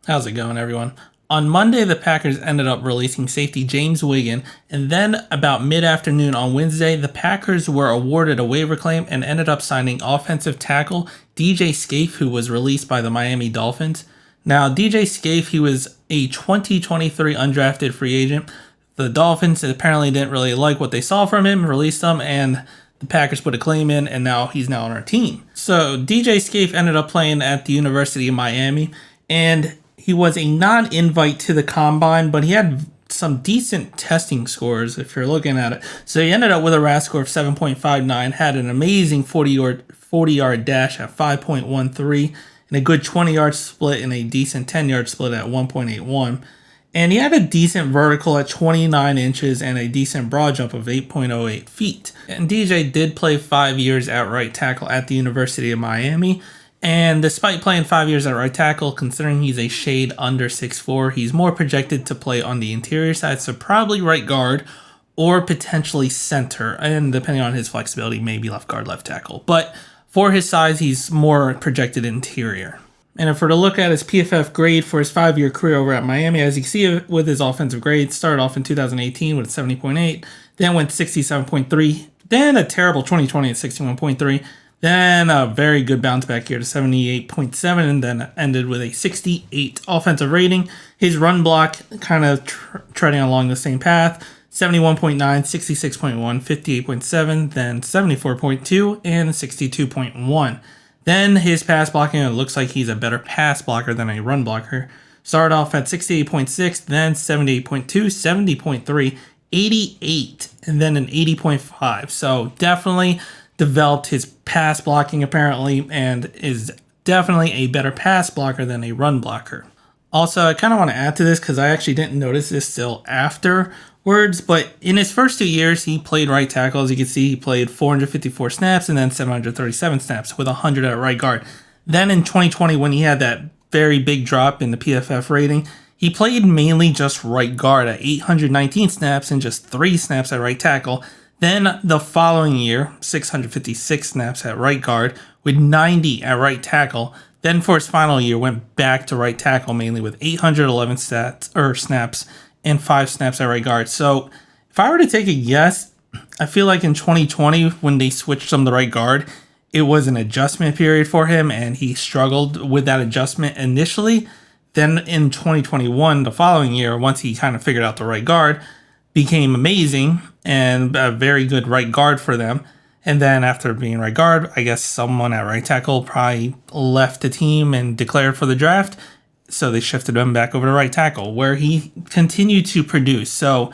How's it going, everyone? On Monday, the Packers ended up releasing safety James Wiggin, and then about mid-afternoon on Wednesday, the Packers were awarded a waiver claim and ended up signing offensive tackle DJ Scaife, who was released by the Miami Dolphins. Now, DJ Scaife, he was a 2023 undrafted free agent. The Dolphins apparently didn't really like what they saw from him, released him, and the Packers put a claim in, and now he's now on our team. So DJ Scaife ended up playing at the University of Miami, and he was a non-invite to the combine, but he had some decent testing scores if you're looking at it. So he ended up with a RAS score of 7.59, had an amazing 40-yard dash at 5.13, and a good 20-yard split and a decent 10-yard split at 1.81. And he had a decent vertical at 29 inches and a decent broad jump of 8.08 feet. And DJ did play 5 years at right tackle at the University of Miami. And despite playing 5 years at right tackle, considering he's a shade under 6'4", he's more projected to play on the interior side, so probably right guard or potentially center, and depending on his flexibility, maybe left guard, left tackle. But for his size, he's more projected interior. And if we're to look at his PFF grade for his 5-year career over at Miami, as you see with his offensive grade, started off in 2018 with 70.8, then went 67.3, then a terrible 2020 at 61.3, then a very good bounce back here to 78.7, and then ended with a 68 offensive rating. His run block kind of treading along the same path, 71.9, 66.1, 58.7, then 74.2, and 62.1. Then his pass blocking, it looks like he's a better pass blocker than a run blocker. Started off at 68.6, then 78.2, 70.3, 88, and then an 80.5. So definitely developed his pass blocking apparently, and is definitely a better pass blocker than a run blocker. Also, I kind of want to add to this because I actually didn't notice this till afterwards, but in his first 2 years, he played right tackle. As you can see, he played 454 snaps and then 737 snaps with 100 at right guard. Then in 2020, when he had that very big drop in the PFF rating, he played mainly just right guard at 819 snaps and just 3 snaps at right tackle. Then the following year, 656 snaps at right guard with 90 at right tackle. Then for his final year, went back to right tackle mainly with 811 snaps and 5 snaps at right guard. So if I were to take a guess, I feel like in 2020, when they switched him to right guard, it was an adjustment period for him, and he struggled with that adjustment initially. Then in 2021, the following year, once he kind of figured out the right guard, became amazing and a very good right guard for them. And then after being right guard, I guess someone at right tackle probably left the team and declared for the draft. So they shifted him back over to right tackle, where he continued to produce. So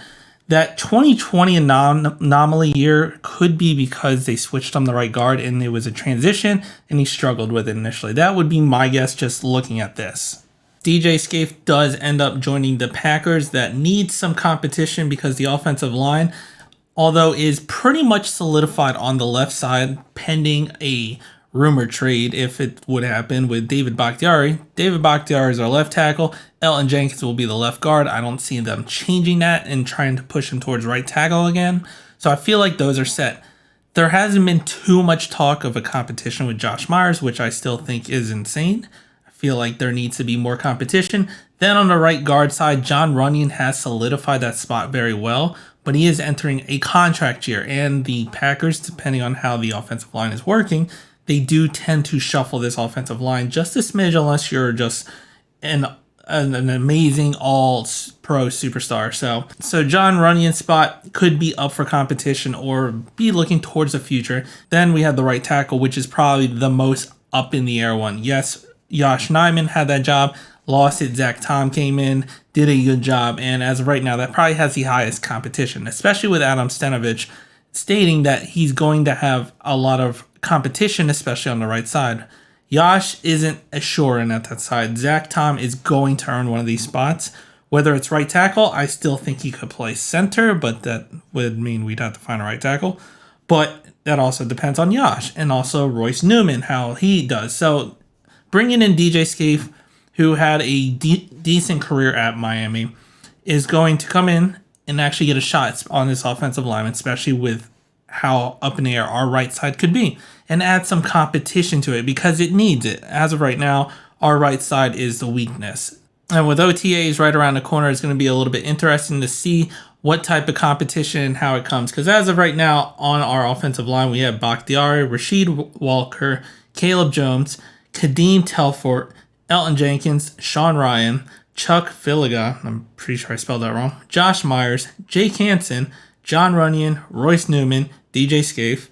that 2020 anomaly year could be because they switched him to right guard and it was a transition and he struggled with it initially. That would be my guess just looking at this. DJ Scaife does end up joining the Packers that need some competition because the offensive line, although is pretty much solidified on the left side pending a rumor trade if it would happen with David Bakhtiari. David Bakhtiari is our left tackle. Elton Jenkins will be the left guard. I don't see them changing that and trying to push him towards right tackle again. So I feel like those are set. There hasn't been too much talk of a competition with Josh Myers, which I still think is insane. Feel like there needs to be more competition. Then on the right guard side, Jon Runyan has solidified that spot very well, but he is entering a contract year, and the Packers, depending on how the offensive line is working, they do tend to shuffle this offensive line just a smidge unless you're just an amazing all-pro superstar. So Jon Runyan's spot could be up for competition or be looking towards the future. Then we have the right tackle, which is probably the most up in the air one. Yes, Yosh Nijman had that job, lost it. Zach Tom came in, did a good job, and as of right now, that probably has the highest competition, especially with Adam Stenavich stating that he's going to have a lot of competition, especially on the right side. Yosh isn't assuring at that side. Zach Tom is going to earn one of these spots. Whether it's right tackle, I still think he could play center, but that would mean we'd have to find a right tackle. But that also depends on Yosh and also Royce Newman, how he does. So bringing in DJ Scaife, who had a decent career at Miami, is going to come in and actually get a shot on this offensive lineman, especially with how up in the air our right side could be, and add some competition to it because it needs it. As of right now, our right side is the weakness. And with OTAs right around the corner, it's going to be a little bit interesting to see what type of competition and how it comes. Because as of right now, on our offensive line, we have Bakhtiari, Rashid Walker, Caleb Jones, Kadeem Telfort, Elton Jenkins, Sean Ryan, Chuck Filiga, I'm pretty sure I spelled that wrong, Josh Myers, Jake Hansen, John Runyon, Royce Newman, DJ Scaife,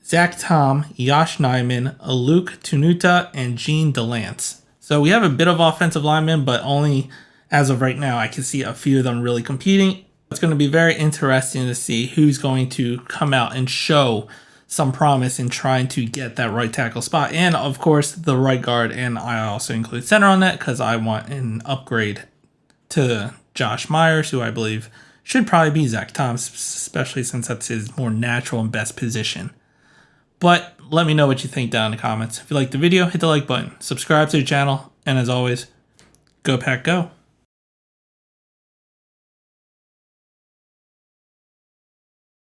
Zach Tom, Yash Nyman, Luke Tunuta, and Gene DeLance. So we have a bit of offensive linemen, but only as of right now, I can see a few of them really competing. It's going to be very interesting to see who's going to come out and show some promise in trying to get that right tackle spot. And of course, the right guard. And I also include center on that because I want an upgrade to Josh Myers, who I believe should probably be Zach Tom, especially since that's his more natural and best position. But let me know what you think down in the comments. If you liked the video, hit the like button, subscribe to the channel, and as always, go Pack Go.